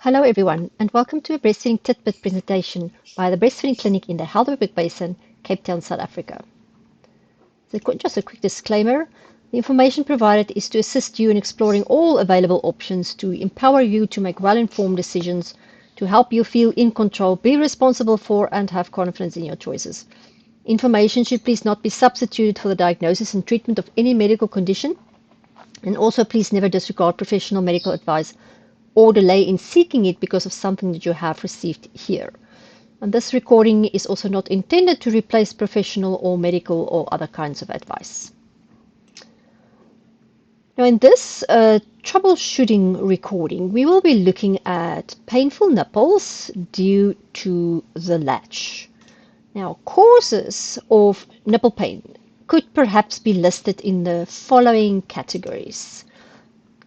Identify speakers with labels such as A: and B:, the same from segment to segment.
A: Hello everyone, and welcome to a Breastfeeding Titbit presentation by the Breastfeeding Clinic in the Helderberg Basin, Cape Town, South Africa. So just a quick disclaimer, the information provided is to assist you in exploring all available options to empower you to make well-informed decisions, to help you feel in control, be responsible for, and have confidence in your choices. Information should please not be substituted for the diagnosis and treatment of any medical condition, and also please never disregard professional medical advice or delay in seeking it because of something that you have received here. And this recording is also not intended to replace professional or medical or other kinds of advice. Now in this troubleshooting recording, we will be looking at painful nipples due to the latch. Now, causes of nipple pain could perhaps be listed in the following categories.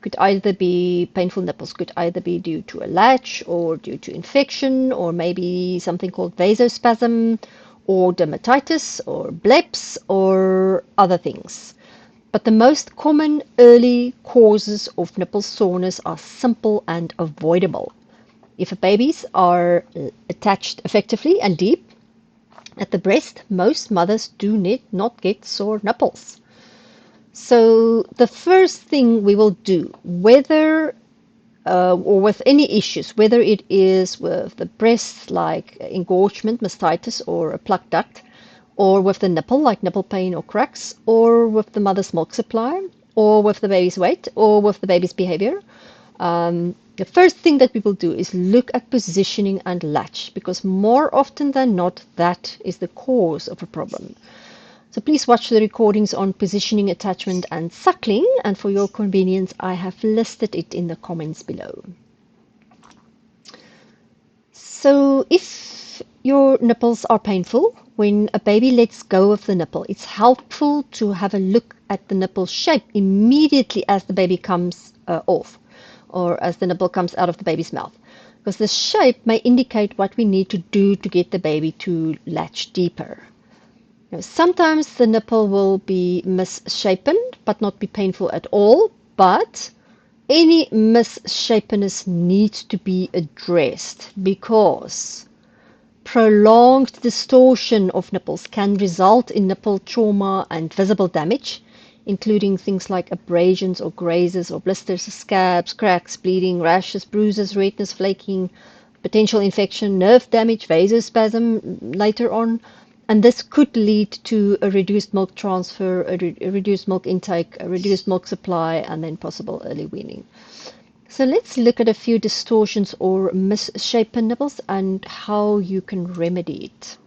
A: Could either be painful nipples, could either be due to a latch or due to infection, or maybe something called vasospasm or dermatitis or bleps or other things. But the most common early causes of nipple soreness are simple and avoidable. If babies are attached effectively and deep at the breast, most mothers do not get sore nipples. So the first thing we will do, whether or with any issues, whether it is with the breast like engorgement, mastitis, or a plugged duct, or with the nipple like nipple pain or cracks, or with the mother's milk supply, or with the baby's weight, or with the baby's behavior, the first thing that we will do is look at positioning and latch, because more often than not, that is the cause of a problem. So please watch the recordings on positioning, attachment, and suckling, and for your convenience, I have listed it in the comments below. So if your nipples are painful, when a baby lets go of the nipple, it's helpful to have a look at the nipple shape immediately as the baby comes off, or as the nipple comes out of the baby's mouth, because the shape may indicate what we need to do to get the baby to latch deeper. Now, sometimes the nipple will be misshapen but not be painful at all, but any misshapenness needs to be addressed because prolonged distortion of nipples can result in nipple trauma and visible damage, including things like abrasions or grazes or blisters, scabs, cracks, bleeding, rashes, bruises, redness, flaking, potential infection, nerve damage, vasospasm later on. And this could lead to a reduced milk transfer, a reduced milk intake, a reduced milk supply, and then possible early weaning. So let's look at a few distortions or misshapen nipples and how you can remedy it.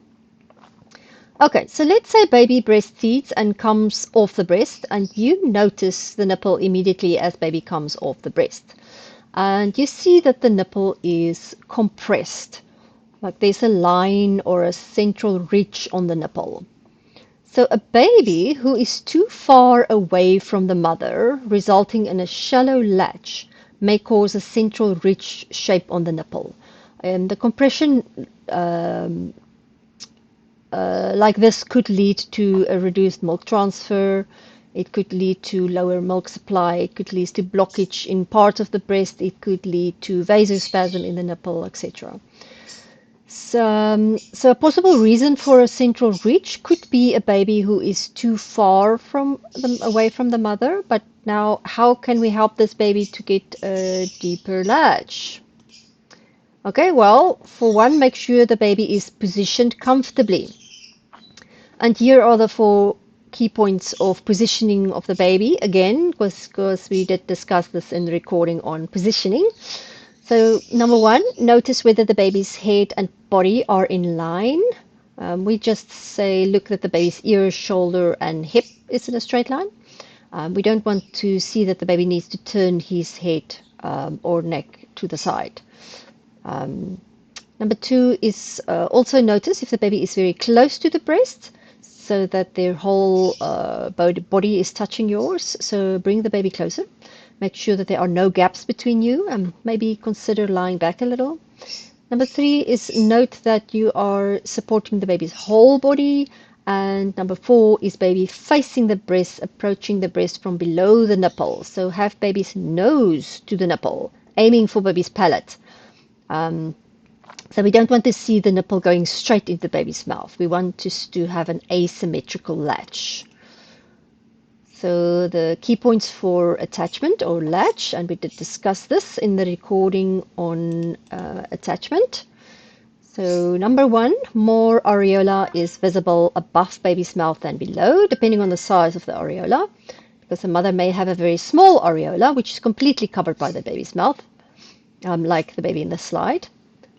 A: Okay, so let's say baby breastfeeds and comes off the breast, and you notice the nipple immediately as baby comes off the breast. And you see that the nipple is compressed, like there's a line or a central ridge on the nipple. So a baby who is too far away from the mother, resulting in a shallow latch, may cause a central ridge shape on the nipple. And the compression like this could lead to a reduced milk transfer. It could lead to lower milk supply. It could lead to blockage in parts of the breast. It could lead to vasospasm in the nipple, etc. So a possible reason for a central ridge could be a baby who is too far away from the mother. But now, how can we help this baby to get a deeper latch? Okay, well, for one, make sure the baby is positioned comfortably. And here are the 4 key points of positioning of the baby, again, because we did discuss this in the recording on positioning. So number 1, notice whether the baby's head and body are in line. We just say look that the baby's ear, shoulder, and hip is in a straight line. We don't want to see that the baby needs to turn his head or neck to the side. Number 2 is also notice if the baby is very close to the breast, so that their whole body is touching yours. So bring the baby closer. Make sure that there are no gaps between you, and maybe consider lying back a little. Number 3 is note that you are supporting the baby's whole body. And number 4 is baby facing the breast, approaching the breast from below the nipple. So have baby's nose to the nipple, aiming for baby's palate. So we don't want to see the nipple going straight into the baby's mouth. We want to have an asymmetrical latch. So the key points for attachment or latch, and we did discuss this in the recording on attachment. So number one, more areola is visible above baby's mouth than below, depending on the size of the areola, because the mother may have a very small areola, which is completely covered by the baby's mouth, like the baby in the slide.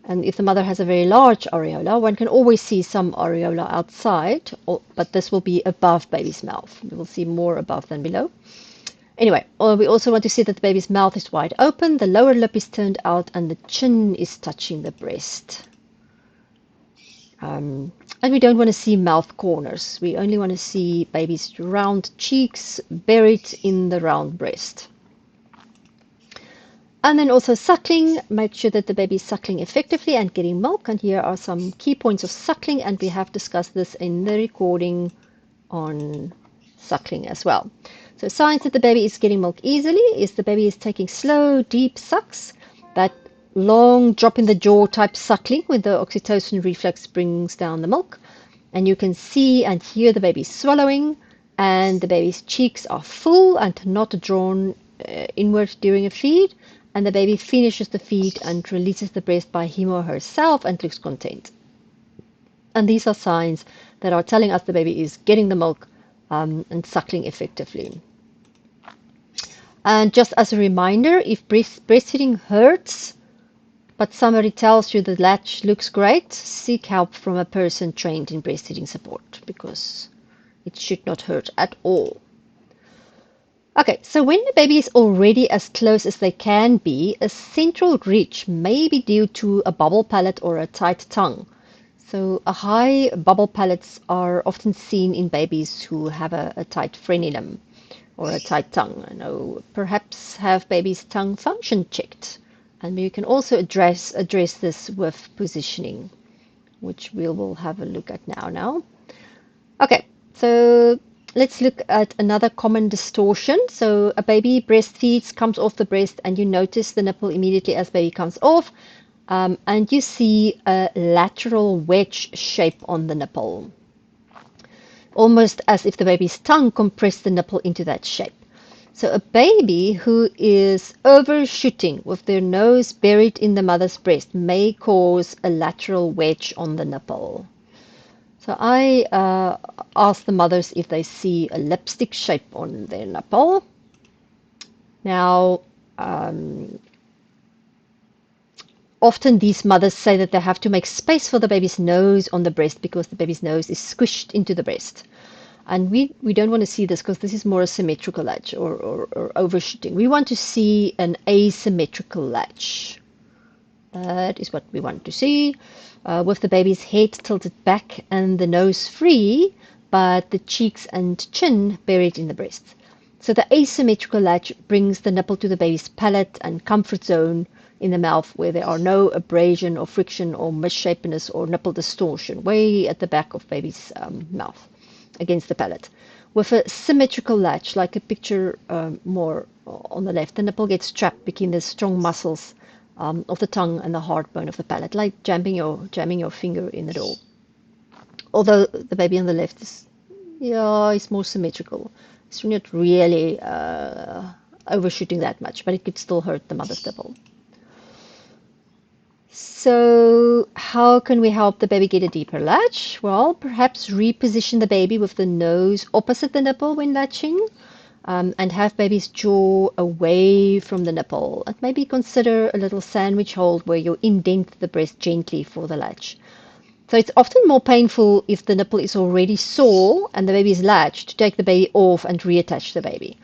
A: And if the mother has a very large areola, one can always see some areola outside, but this will be above baby's mouth. We will see more above than below. Anyway, we also want to see that the baby's mouth is wide open, the lower lip is turned out, and the chin is touching the breast. And we don't want to see mouth corners. We only want to see baby's round cheeks buried in the round breast. And then also suckling, make sure that the baby is suckling effectively and getting milk. And here are some key points of suckling, and we have discussed this in the recording on suckling as well. So signs that the baby is getting milk easily is the baby is taking slow, deep sucks, that long drop in the jaw type suckling when the oxytocin reflex brings down the milk. And you can see and hear the baby swallowing, and the baby's cheeks are full and not drawn inward during a feed. And the baby finishes the feed and releases the breast by him or herself and looks content. And these are signs that are telling us the baby is getting the milk and suckling effectively. And just as a reminder, if breastfeeding hurts, but somebody tells you the latch looks great, seek help from a person trained in breastfeeding support, because it should not hurt at all. Okay, so when the baby is already as close as they can be, a central ridge may be due to a bubble palate or a tight tongue. So high bubble palates are often seen in babies who have a tight frenulum or a tight tongue. Perhaps have baby's tongue function checked. And you can also address this with positioning, which we will have a look at now. Okay, so let's look at another common distortion. So a baby breastfeeds, comes off the breast, and you notice the nipple immediately as baby comes off, and you see a lateral wedge shape on the nipple, almost as if the baby's tongue compressed the nipple into that shape. So a baby who is overshooting with their nose buried in the mother's breast may cause a lateral wedge on the nipple. So I ask the mothers if they see a lipstick shape on their nipple. Now, often these mothers say that they have to make space for the baby's nose on the breast because the baby's nose is squished into the breast. And we don't want to see this because this is more a symmetrical latch or overshooting. We want to see an asymmetrical latch. That is what we want to see, with the baby's head tilted back and the nose free, but the cheeks and chin buried in the breast. So the asymmetrical latch brings the nipple to the baby's palate and comfort zone in the mouth, where there are no abrasion or friction or misshapenness or nipple distortion, way at the back of baby's mouth against the palate. With a symmetrical latch, like a picture more on the left, the nipple gets trapped between the strong muscles of the tongue and the hard bone of the palate, like jamming your finger in the door. Although the baby on the left is more symmetrical. It's not really overshooting that much, but it could still hurt the mother's nipple. So how can we help the baby get a deeper latch? Well, perhaps reposition the baby with the nose opposite the nipple when latching, and have baby's jaw away from the nipple. And maybe consider a little sandwich hold where you indent the breast gently for the latch. So it's often more painful if the nipple is already sore and the baby is latched to take the baby off and reattach the baby.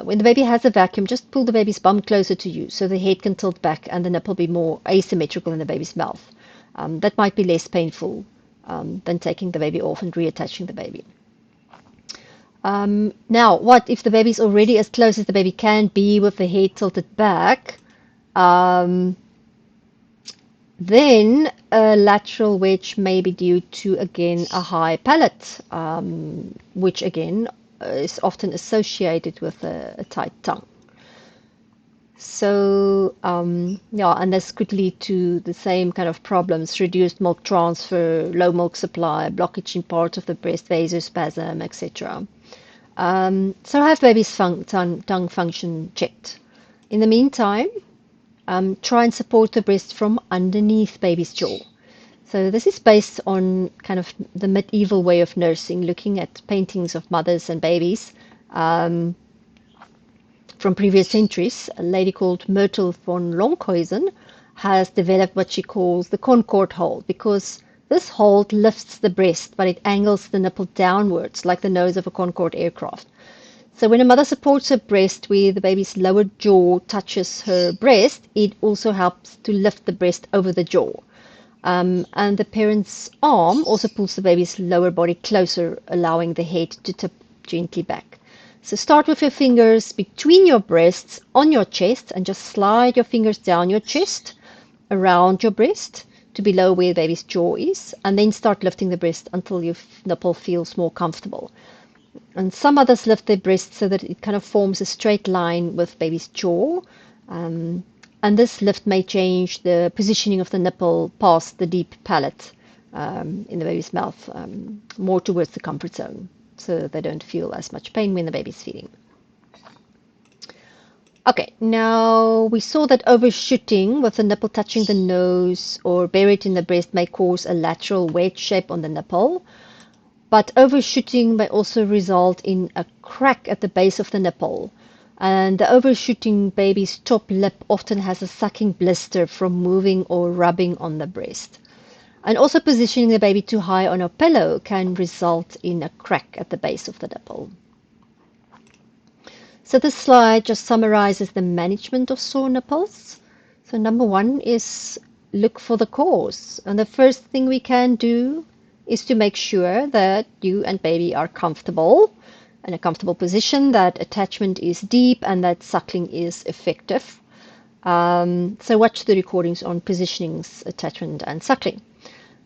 A: When the baby has a vacuum, just pull the baby's bum closer to you so the head can tilt back and the nipple be more asymmetrical in the baby's mouth. That might be less painful than taking the baby off and reattaching the baby. Now, what if the baby is already as close as the baby can be with the head tilted back? Then a lateral wedge may be due to, again, a high palate, which again is often associated with a tight tongue. So, yeah, and this could lead to the same kind of problems: reduced milk transfer, low milk supply, blockage in parts of the breast, vasospasm, etc. So have baby's tongue function checked. In the meantime, try and support the breast from underneath baby's jaw. So this is based on kind of the medieval way of nursing, looking at paintings of mothers and babies from previous centuries. A lady called Myrtle von Lonkhuizen has developed what she calls the Concord hold, because this hold lifts the breast, but it angles the nipple downwards like the nose of a Concorde aircraft. So when a mother supports her breast where the baby's lower jaw touches her breast, it also helps to lift the breast over the jaw. And the parent's arm also pulls the baby's lower body closer, allowing the head to tip gently back. So start with your fingers between your breasts on your chest and just slide your fingers down your chest, around your breast to below where the baby's jaw is, and then start lifting the breast until your nipple feels more comfortable. And some others lift their breast so that it kind of forms a straight line with baby's jaw. And this lift may change the positioning of the nipple past the deep palate in the baby's mouth, more towards the comfort zone, so they don't feel as much pain when the baby's feeding. Okay, now we saw that overshooting with the nipple touching the nose or buried in the breast may cause a lateral wedge shape on the nipple. But overshooting may also result in a crack at the base of the nipple. And the overshooting baby's top lip often has a sucking blister from moving or rubbing on the breast. And also positioning the baby too high on a pillow can result in a crack at the base of the nipple. So this slide just summarizes the management of sore nipples. So number one is look for the cause. And the first thing we can do is to make sure that you and baby are comfortable, in a comfortable position, that attachment is deep, and that suckling is effective. So watch the recordings on positionings, attachment, and suckling.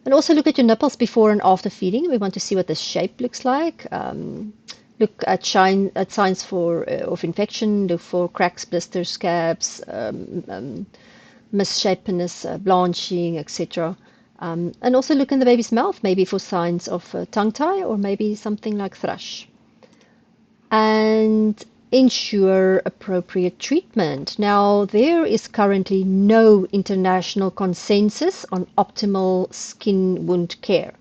A: And also look at your nipples before and after feeding. We want to see what the shape looks like. Look at signs of infection. Look for cracks, blisters, scabs, misshapeness, blanching, etc. And also look in the baby's mouth, maybe for signs of tongue tie or maybe something like thrush. And ensure appropriate treatment. Now, there is currently no international consensus on optimal skin wound care.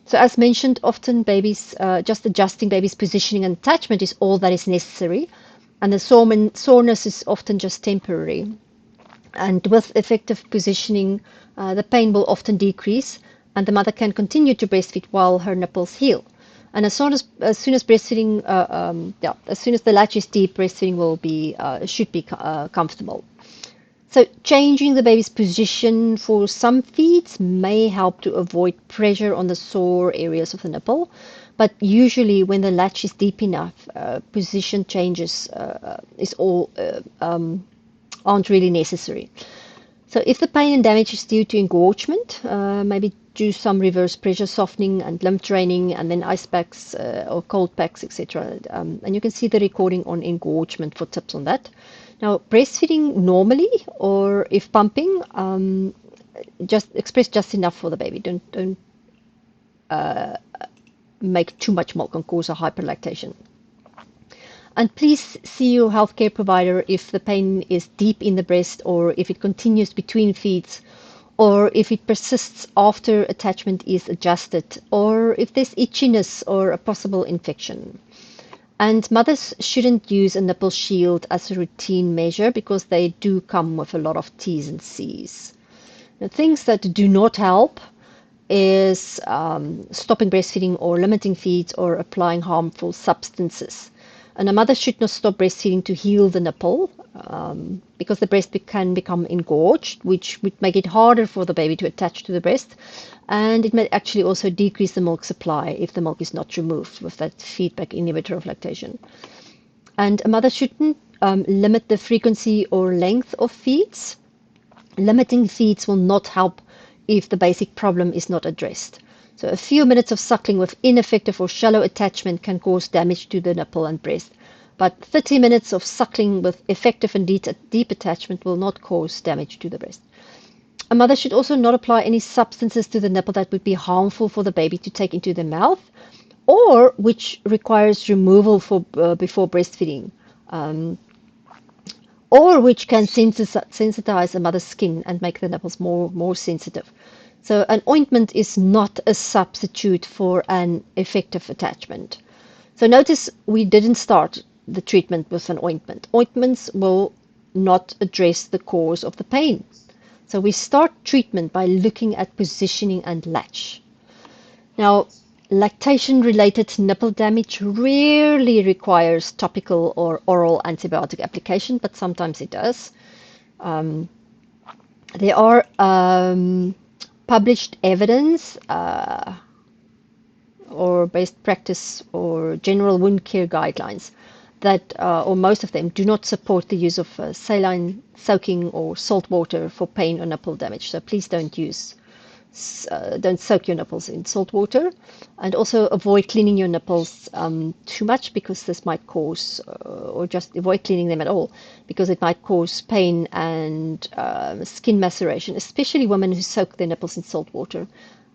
A: So as mentioned, often babies, just adjusting baby's positioning and attachment is all that is necessary. And the soreness is often just temporary. And with effective positioning, the pain will often decrease, and the mother can continue to breastfeed while her nipples heal. And as soon as breastfeeding, as soon as the latch is deep, breastfeeding should be comfortable. So changing the baby's position for some feeds may help to avoid pressure on the sore areas of the nipple, but usually when the latch is deep enough, position changes aren't really necessary. So if the pain and damage is due to engorgement, maybe do some reverse pressure softening and lymph draining, and then ice packs or cold packs, etc. And you can see the recording on engorgement for tips on that. Now, breastfeeding normally, or if pumping, just express just enough for the baby. Don't make too much milk and cause a hyperlactation. And please see your healthcare provider if the pain is deep in the breast, or if it continues between feeds, or if it persists after attachment is adjusted, or if there's itchiness or a possible infection. And mothers shouldn't use a nipple shield as a routine measure because they do come with a lot of T's and C's. Now, things that do not help is stopping breastfeeding or limiting feeds or applying harmful substances. And a mother should not stop breastfeeding to heal the nipple because the breast can become engorged, which would make it harder for the baby to attach to the breast. And it may actually also decrease the milk supply if the milk is not removed with that feedback inhibitor of lactation. And a mother shouldn't limit the frequency or length of feeds. Limiting feeds will not help if the basic problem is not addressed. So a few minutes of suckling with ineffective or shallow attachment can cause damage to the nipple and breast. but 30 minutes of suckling with effective and deep attachment will not cause damage to the breast. A mother should also not apply any substances to the nipple that would be harmful for the baby to take into the mouth, or which requires removal before breastfeeding, or which can sensitize a mother's skin and make the nipples more sensitive. So an ointment is not a substitute for an effective attachment. So notice we didn't start the treatment with an ointment. Ointments will not address the cause of the pain. So we start treatment by looking at positioning and latch. Now, lactation-related nipple damage rarely requires topical or oral antibiotic application, but sometimes it does. There are published evidence or best practice or general wound care guidelines that, or most of them, do not support the use of saline soaking or salt water for pain or nipple damage. So please don't soak your nipples in salt water, and also avoid cleaning your nipples too much, because this might cause, or just avoid cleaning them at all, because it might cause pain and skin maceration, especially women who soak their nipples in salt water.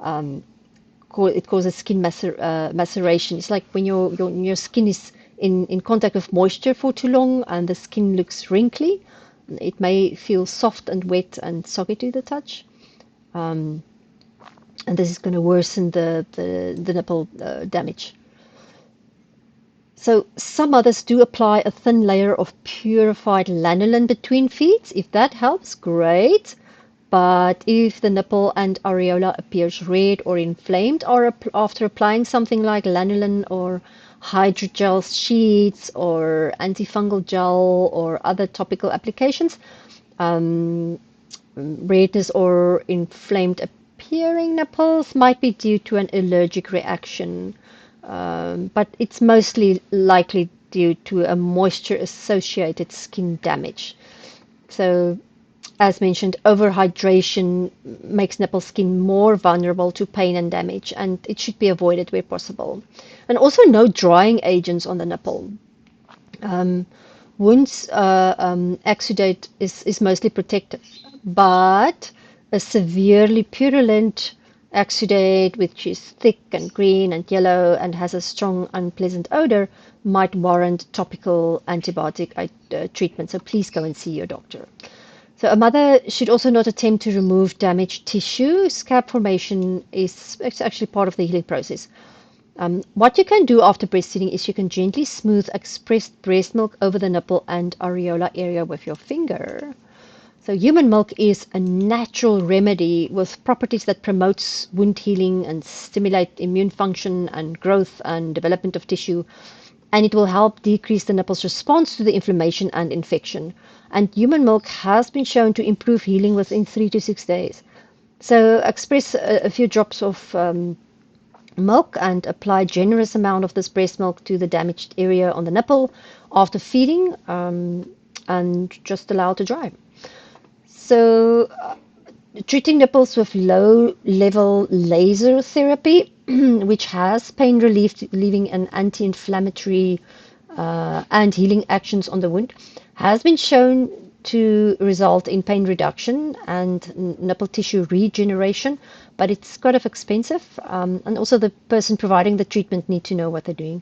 A: It causes skin maceration. It's like when your skin is in contact with moisture for too long and the skin looks wrinkly. It may feel soft and wet and soggy to the touch. And this is going to worsen the nipple damage. So some mothers do apply a thin layer of purified lanolin between feeds. If that helps, great. But if the nipple and areola appears red or inflamed after applying something like lanolin or hydrogel sheets or antifungal gel or other topical applications, redness or inflamed appearing nipples might be due to an allergic reaction, but it's mostly likely due to a moisture-associated skin damage. So, as mentioned, overhydration makes nipple skin more vulnerable to pain and damage, and it should be avoided where possible. And also no drying agents on the nipple. Wounds exudate is mostly protective, but a severely purulent exudate, which is thick and green and yellow and has a strong unpleasant odor, might warrant topical antibiotic treatment. So please go and see your doctor. So a mother should also not attempt to remove damaged tissue. Scab formation is actually part of the healing process. What you can do after breastfeeding is you can gently smooth expressed breast milk over the nipple and areola area with your finger. So human milk is a natural remedy with properties that promotes wound healing and stimulate immune function and growth and development of tissue. And it will help decrease the nipple's response to the inflammation and infection. And human milk has been shown to improve healing within 3 to 6 days. So express a few drops of milk and apply generous amount of this breast milk to the damaged area on the nipple after feeding, and just allow it to dry. So treating nipples with low-level laser therapy, which has pain relief, leaving an anti-inflammatory and healing actions on the wound, has been shown to result in pain reduction and nipple tissue regeneration, but it's kind of expensive, and also the person providing the treatment need to know what they're doing.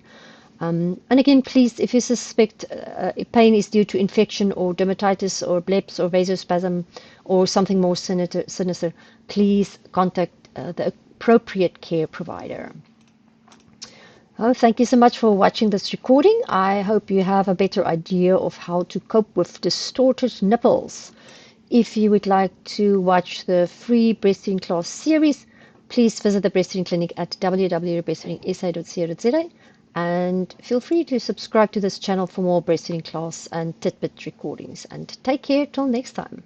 A: And again, please, if you suspect pain is due to infection or dermatitis or bleps or vasospasm or something more sinister, please contact the appropriate care provider. Oh, thank you so much for watching this recording. I hope you have a better idea of how to cope with distorted nipples. If you would like to watch the free breastfeeding class series, please visit the Breastfeeding Clinic at www.breastfeedingsa.co.za, and feel free to subscribe to this channel for more breastfeeding class and tidbit recordings. And take care till next time.